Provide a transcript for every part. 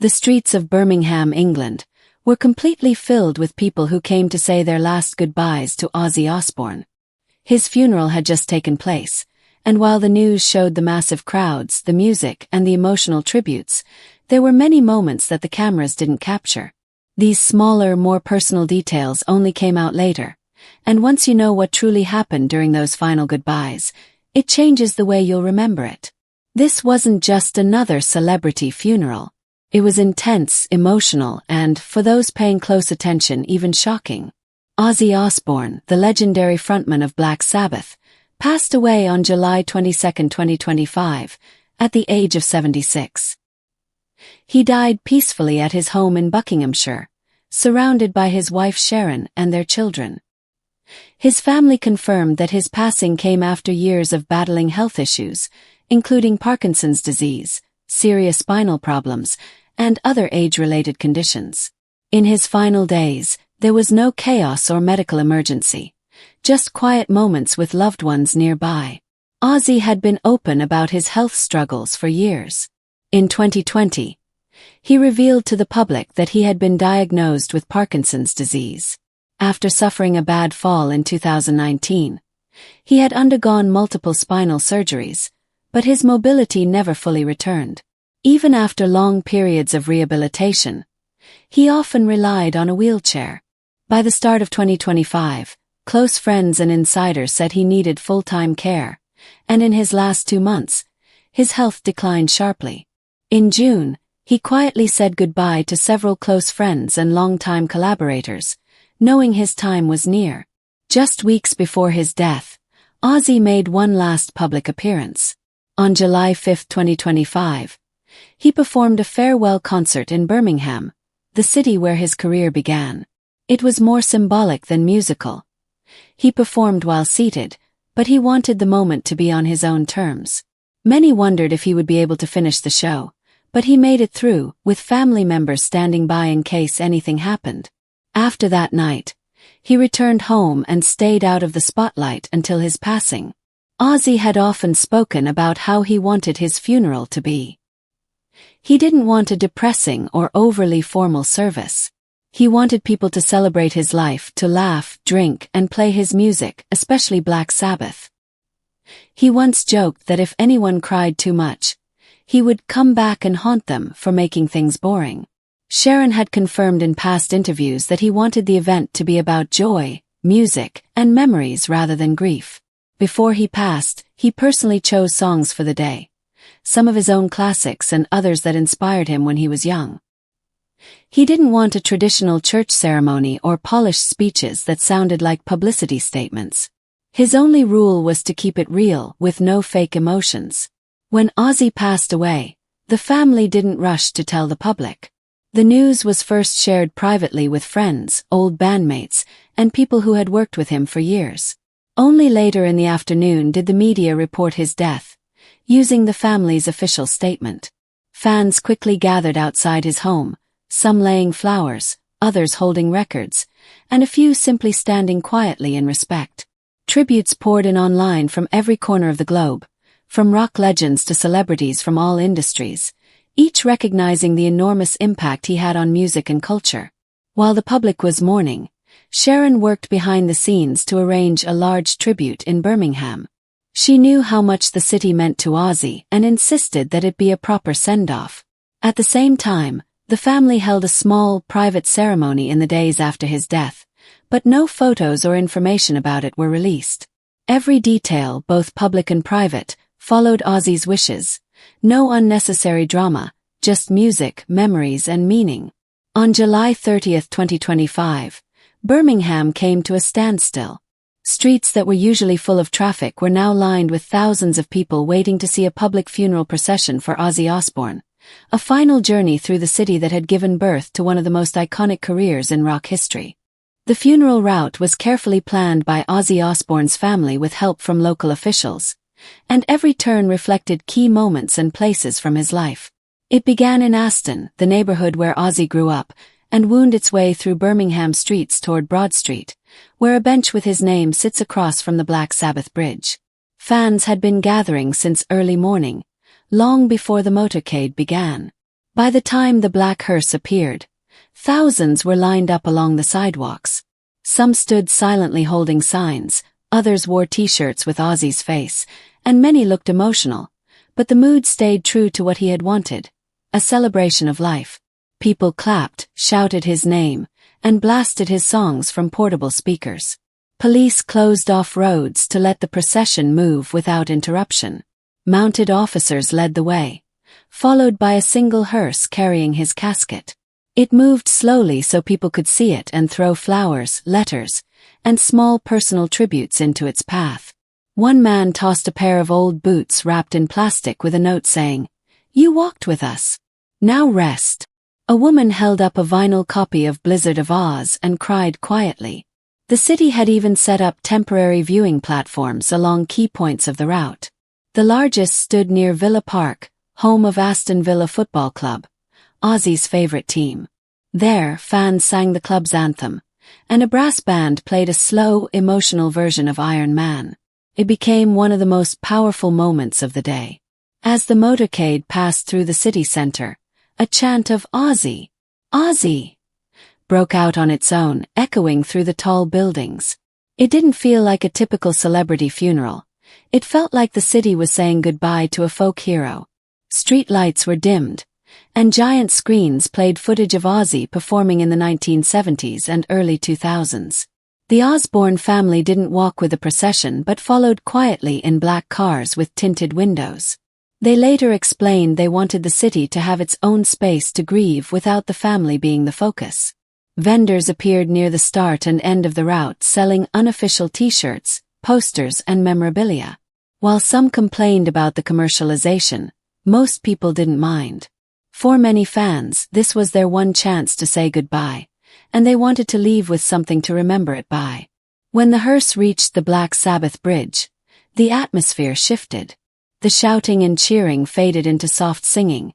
The streets of Birmingham, England, were completely filled with people who came to say their last goodbyes to Ozzy Osbourne. His funeral had just taken place, and while the news showed the massive crowds, the music, and the emotional tributes, there were many moments that the cameras didn't capture. These smaller, more personal details only came out later, and once you know what truly happened during those final goodbyes, it changes the way you'll remember it. This wasn't just another celebrity funeral. It was intense, emotional, and, for those paying close attention, even shocking. Ozzy Osbourne, the legendary frontman of Black Sabbath, passed away on July 22, 2025, at the age of 76. He died peacefully at his home in Buckinghamshire, surrounded by his wife Sharon and their children. His family confirmed that his passing came after years of battling health issues, including Parkinson's disease, serious spinal problems, and other age-related conditions. In his final days, there was no chaos or medical emergency, just quiet moments with loved ones nearby. Ozzy had been open about his health struggles for years. In 2020, he revealed to the public that he had been diagnosed with Parkinson's disease. After suffering a bad fall in 2019, he had undergone multiple spinal surgeries, but his mobility never fully returned. Even after long periods of rehabilitation, he often relied on a wheelchair. By the start of 2025, close friends and insiders said he needed full-time care, and in his last 2 months, his health declined sharply. In June, he quietly said goodbye to several close friends and longtime collaborators, knowing his time was near. Just weeks before his death, Ozzy made one last public appearance. On July 5, 2025, he performed a farewell concert in Birmingham, the city where his career began. It was more symbolic than musical. He performed while seated, but he wanted the moment to be on his own terms. Many wondered if he would be able to finish the show, but he made it through, with family members standing by in case anything happened. After that night, he returned home and stayed out of the spotlight until his passing. Ozzy had often spoken about how he wanted his funeral to be. He didn't want a depressing or overly formal service. He wanted people to celebrate his life, to laugh, drink, and play his music, especially Black Sabbath. He once joked that if anyone cried too much, he would come back and haunt them for making things boring. Sharon had confirmed in past interviews that he wanted the event to be about joy, music, and memories rather than grief. Before he passed, he personally chose songs for the day, some of his own classics and others that inspired him when he was young. He didn't want a traditional church ceremony or polished speeches that sounded like publicity statements. His only rule was to keep it real, with no fake emotions. When Ozzy passed away, the family didn't rush to tell the public. The news was first shared privately with friends, old bandmates, and people who had worked with him for years. Only later in the afternoon did the media report his death, using the family's official statement. Fans quickly gathered outside his home, some laying flowers, others holding records, and a few simply standing quietly in respect. Tributes poured in online from every corner of the globe, from rock legends to celebrities from all industries, each recognizing the enormous impact he had on music and culture. While the public was mourning, Sharon worked behind the scenes to arrange a large tribute in Birmingham. She knew how much the city meant to Ozzy and insisted that it be a proper send-off. At the same time, the family held a small, private ceremony in the days after his death, but no photos or information about it were released. Every detail, both public and private, followed Ozzy's wishes. No unnecessary drama, just music, memories, and meaning. On July 30, 2025, Birmingham came to a standstill. Streets that were usually full of traffic were now lined with thousands of people waiting to see a public funeral procession for Ozzy Osbourne, a final journey through the city that had given birth to one of the most iconic careers in rock history. The funeral route was carefully planned by Ozzy Osbourne's family with help from local officials, and every turn reflected key moments and places from his life. It began in Aston, the neighborhood where Ozzy grew up, and wound its way through Birmingham streets toward Broad Street, where a bench with his name sits across from the Black Sabbath Bridge. Fans had been gathering since early morning, long before the motorcade began. By the time the black hearse appeared, thousands were lined up along the sidewalks. Some stood silently holding signs, others wore t-shirts with Ozzy's face, and many looked emotional, but the mood stayed true to what he had wanted, a celebration of life. People clapped, shouted his name, and blasted his songs from portable speakers. Police closed off roads to let the procession move without interruption. Mounted officers led the way, followed by a single hearse carrying his casket. It moved slowly so people could see it and throw flowers, letters, and small personal tributes into its path. One man tossed a pair of old boots wrapped in plastic with a note saying, "You walked with us. Now rest." A woman held up a vinyl copy of Blizzard of Oz and cried quietly. The city had even set up temporary viewing platforms along key points of the route. The largest stood near Villa Park, home of Aston Villa Football Club, Ozzy's favorite team. There, fans sang the club's anthem, and a brass band played a slow, emotional version of Iron Man. It became one of the most powerful moments of the day. As the motorcade passed through the city center, a chant of "Ozzy, Ozzy" broke out on its own, echoing through the tall buildings. It didn't feel like a typical celebrity funeral. It felt like the city was saying goodbye to a folk hero. Street lights were dimmed, and giant screens played footage of Ozzy performing in the 1970s and early 2000s. The Osbourne family didn't walk with the procession but followed quietly in black cars with tinted windows. They later explained they wanted the city to have its own space to grieve without the family being the focus. Vendors appeared near the start and end of the route selling unofficial t-shirts, posters, and memorabilia. While some complained about the commercialization, most people didn't mind. For many fans, this was their one chance to say goodbye, and they wanted to leave with something to remember it by. When the hearse reached the Black Sabbath Bridge, the atmosphere shifted. The shouting and cheering faded into soft singing,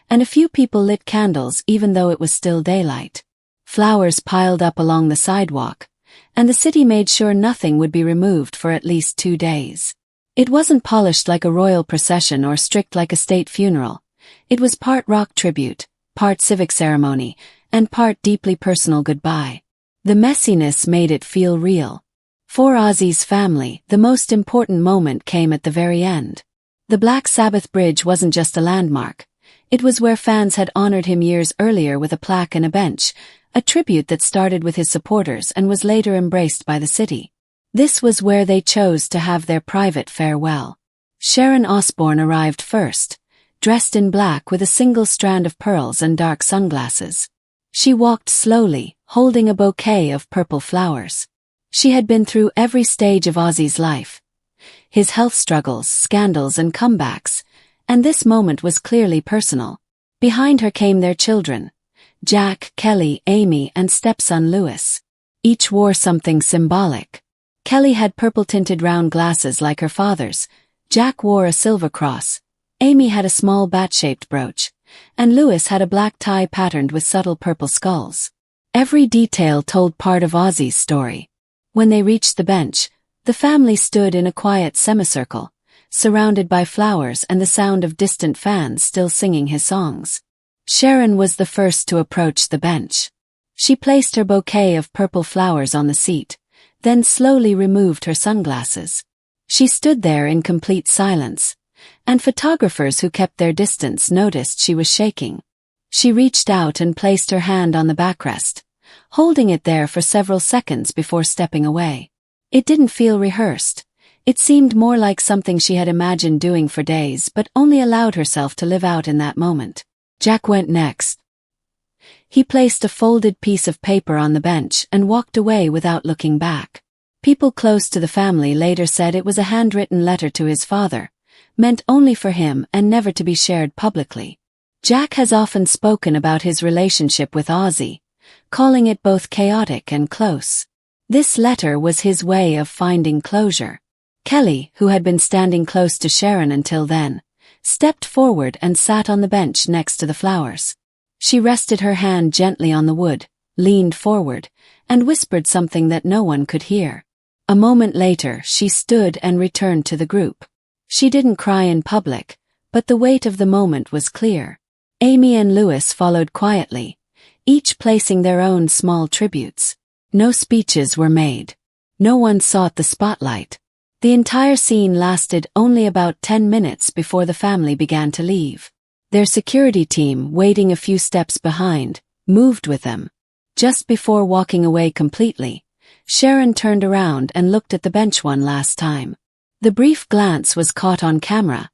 and a few people lit candles even though it was still daylight. Flowers piled up along the sidewalk, and the city made sure nothing would be removed for at least 2 days. It wasn't polished like a royal procession or strict like a state funeral. It was part rock tribute, part civic ceremony, and part deeply personal goodbye. The messiness made it feel real. For Ozzy's family, the most important moment came at the very end. The Black Sabbath Bridge wasn't just a landmark. It was where fans had honored him years earlier with a plaque and a bench, a tribute that started with his supporters and was later embraced by the city. This was where they chose to have their private farewell. Sharon Osbourne arrived first, dressed in black with a single strand of pearls and dark sunglasses. She walked slowly, holding a bouquet of purple flowers. She had been through every stage of Ozzy's life. His health struggles, scandals, and comebacks, and this moment was clearly personal. Behind her came their children, Jack, Kelly, Amy, and stepson Louis. Each wore something symbolic. Kelly had purple-tinted round glasses like her father's, Jack wore a silver cross, Amy had a small bat-shaped brooch, and Louis had a black tie patterned with subtle purple skulls. Every detail told part of Ozzy's story. When they reached the bench, the family stood in a quiet semicircle, surrounded by flowers and the sound of distant fans still singing his songs. Sharon was the first to approach the bench. She placed her bouquet of purple flowers on the seat, then slowly removed her sunglasses. She stood there in complete silence, and photographers who kept their distance noticed she was shaking. She reached out and placed her hand on the backrest, holding it there for several seconds before stepping away. It didn't feel rehearsed. It seemed more like something she had imagined doing for days but only allowed herself to live out in that moment. Jack went next. He placed a folded piece of paper on the bench and walked away without looking back. People close to the family later said it was a handwritten letter to his father, meant only for him and never to be shared publicly. Jack has often spoken about his relationship with Ozzy, calling it both chaotic and close. This letter was his way of finding closure. Kelly, who had been standing close to Sharon until then, stepped forward and sat on the bench next to the flowers. She rested her hand gently on the wood, leaned forward, and whispered something that no one could hear. A moment later, she stood and returned to the group. She didn't cry in public, but the weight of the moment was clear. Amy and Lewis followed quietly, each placing their own small tributes. No speeches were made. No one sought the spotlight. The entire scene lasted only about 10 minutes before the family began to leave. Their security team, waiting a few steps behind, moved with them. Just before walking away completely, Sharon turned around and looked at the bench one last time. The brief glance was caught on camera,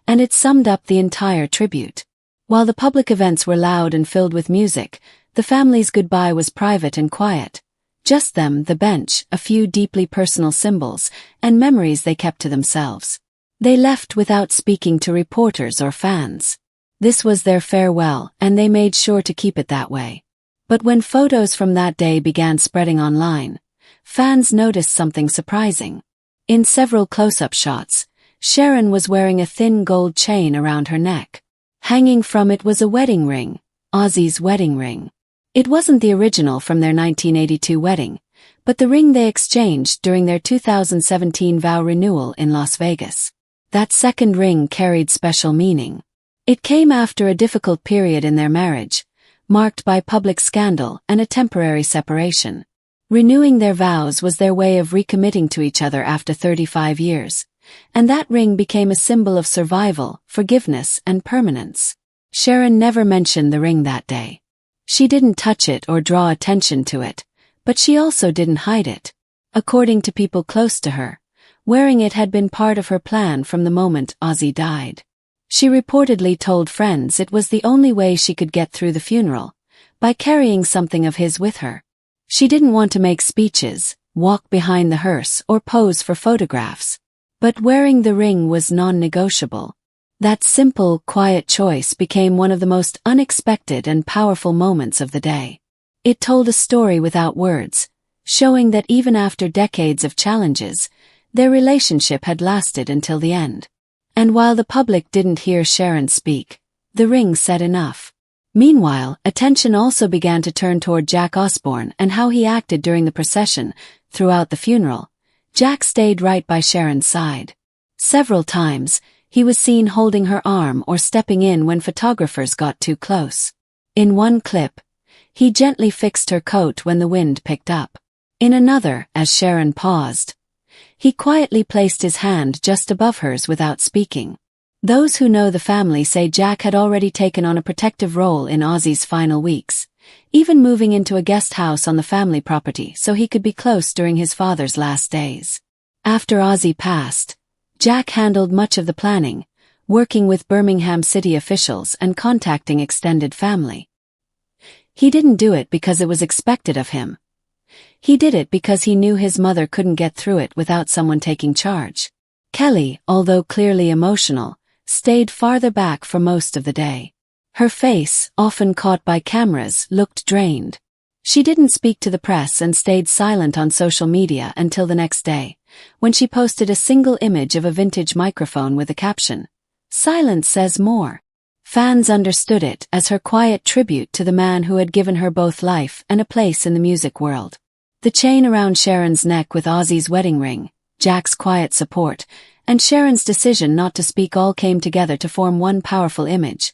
and it summed up the entire tribute. While the public events were loud and filled with music, the family's goodbye was private and quiet. Just them, the bench, a few deeply personal symbols, and memories they kept to themselves. They left without speaking to reporters or fans. This was their farewell, and they made sure to keep it that way. But when photos from that day began spreading online, fans noticed something surprising. In several close-up shots, Sharon was wearing a thin gold chain around her neck. Hanging from it was a wedding ring, Ozzy's wedding ring. It wasn't the original from their 1982 wedding, but the ring they exchanged during their 2017 vow renewal in Las Vegas. That second ring carried special meaning. It came after a difficult period in their marriage, marked by public scandal and a temporary separation. Renewing their vows was their way of recommitting to each other after 35 years, and that ring became a symbol of survival, forgiveness, and permanence. Sharon never mentioned the ring that day. She didn't touch it or draw attention to it, but she also didn't hide it. According to people close to her, wearing it had been part of her plan from the moment Ozzy died. She reportedly told friends it was the only way she could get through the funeral, by carrying something of his with her. She didn't want to make speeches, walk behind the hearse, or pose for photographs. But wearing the ring was non-negotiable. That simple, quiet choice became one of the most unexpected and powerful moments of the day. It told a story without words, showing that even after decades of challenges, their relationship had lasted until the end. And while the public didn't hear Sharon speak, the ring said enough. Meanwhile, attention also began to turn toward Jack Osbourne and how he acted during the procession. Throughout the funeral, Jack stayed right by Sharon's side. Several times, he was seen holding her arm or stepping in when photographers got too close. In one clip, he gently fixed her coat when the wind picked up. In another, as Sharon paused, he quietly placed his hand just above hers without speaking. Those who know the family say Jack had already taken on a protective role in Ozzy's final weeks, even moving into a guest house on the family property so he could be close during his father's last days. After Ozzy passed, Jack handled much of the planning, working with Birmingham city officials and contacting extended family. He didn't do it because it was expected of him. He did it because he knew his mother couldn't get through it without someone taking charge. Kelly, although clearly emotional, stayed farther back for most of the day. Her face, often caught by cameras, looked drained. She didn't speak to the press and stayed silent on social media until the next day, when she posted a single image of a vintage microphone with a caption, "Silence says more." Fans understood it as her quiet tribute to the man who had given her both life and a place in the music world. The chain around Sharon's neck with Ozzy's wedding ring, Jack's quiet support, and Sharon's decision not to speak all came together to form one powerful image,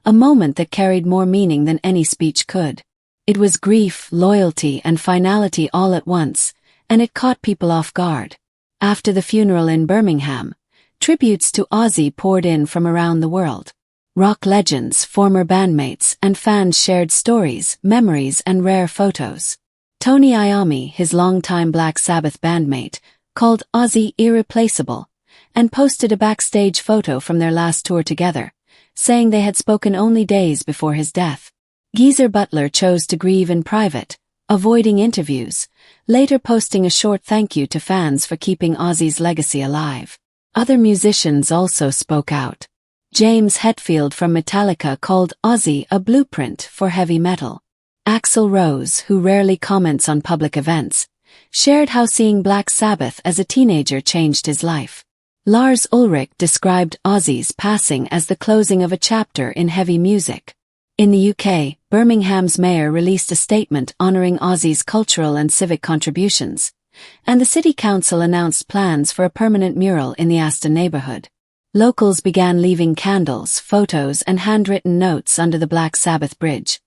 a moment that carried more meaning than any speech could. It was grief, loyalty, and finality all at once, and it caught people off guard. After the funeral in Birmingham, tributes to Ozzy poured in from around the world. Rock legends, former bandmates, and fans shared stories, memories, and rare photos. Tony Iommi, his longtime Black Sabbath bandmate, called Ozzy irreplaceable, and posted a backstage photo from their last tour together, saying they had spoken only days before his death. Geezer Butler chose to grieve in private, avoiding interviews, later posting a short thank you to fans for keeping Ozzy's legacy alive. Other musicians also spoke out. James Hetfield from Metallica called Ozzy a blueprint for heavy metal. Axl Rose, who rarely comments on public events, shared how seeing Black Sabbath as a teenager changed his life. Lars Ulrich described Ozzy's passing as the closing of a chapter in heavy music. In the UK, Birmingham's mayor released a statement honoring Ozzy's cultural and civic contributions, and the city council announced plans for a permanent mural in the Aston neighborhood. Locals began leaving candles, photos, and handwritten notes under the Black Sabbath Bridge,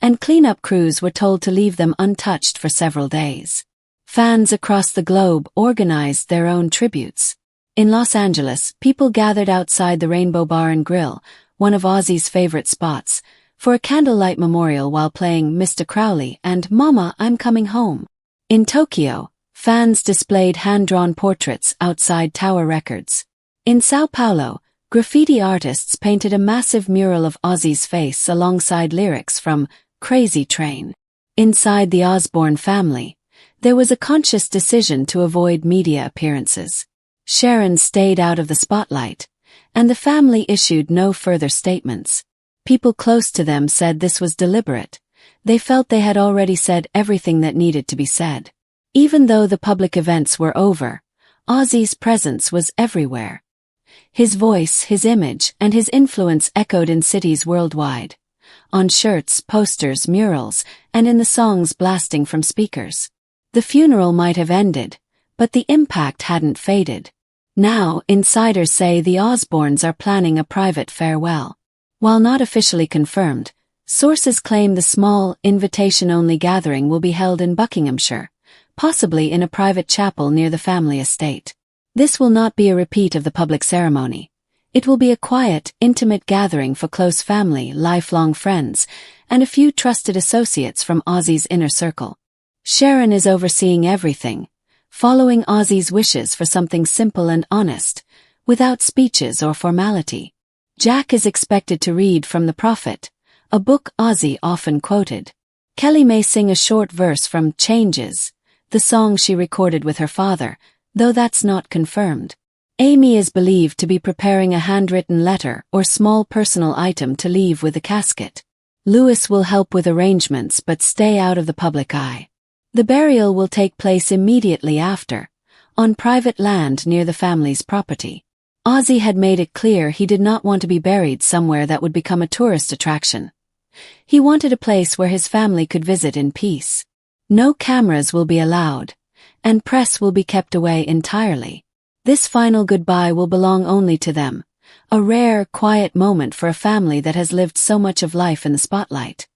and cleanup crews were told to leave them untouched for several days. Fans across the globe organized their own tributes. In Los Angeles, people gathered outside the Rainbow Bar and Grill, one of Ozzy's favorite spots, for a candlelight memorial while playing Mr. Crowley and Mama, I'm Coming Home. In Tokyo, fans displayed hand-drawn portraits outside Tower Records. In Sao Paulo, graffiti artists painted a massive mural of Ozzy's face alongside lyrics from Crazy Train. Inside the Osbourne family, there was a conscious decision to avoid media appearances. Sharon stayed out of the spotlight, and the family issued no further statements. People close to them said this was deliberate. They felt they had already said everything that needed to be said. Even though the public events were over, Ozzy's presence was everywhere. His voice, his image, and his influence echoed in cities worldwide. On shirts, posters, murals, and in the songs blasting from speakers. The funeral might have ended, but the impact hadn't faded. Now, insiders say the Osbournes are planning a private farewell. While not officially confirmed, sources claim the small, invitation-only gathering will be held in Buckinghamshire, possibly in a private chapel near the family estate. This will not be a repeat of the public ceremony. It will be a quiet, intimate gathering for close family, lifelong friends, and a few trusted associates from Ozzy's inner circle. Sharon is overseeing everything, following Ozzy's wishes for something simple and honest, without speeches or formality. Jack is expected to read from The Prophet, a book Ozzy often quoted. Kelly may sing a short verse from Changes, the song she recorded with her father, though that's not confirmed. Amy is believed to be preparing a handwritten letter or small personal item to leave with the casket. Lewis will help with arrangements but stay out of the public eye. The burial will take place immediately after, on private land near the family's property. Ozzy had made it clear he did not want to be buried somewhere that would become a tourist attraction. He wanted a place where his family could visit in peace. No cameras will be allowed, and press will be kept away entirely. This final goodbye will belong only to them, a rare, quiet moment for a family that has lived so much of life in the spotlight.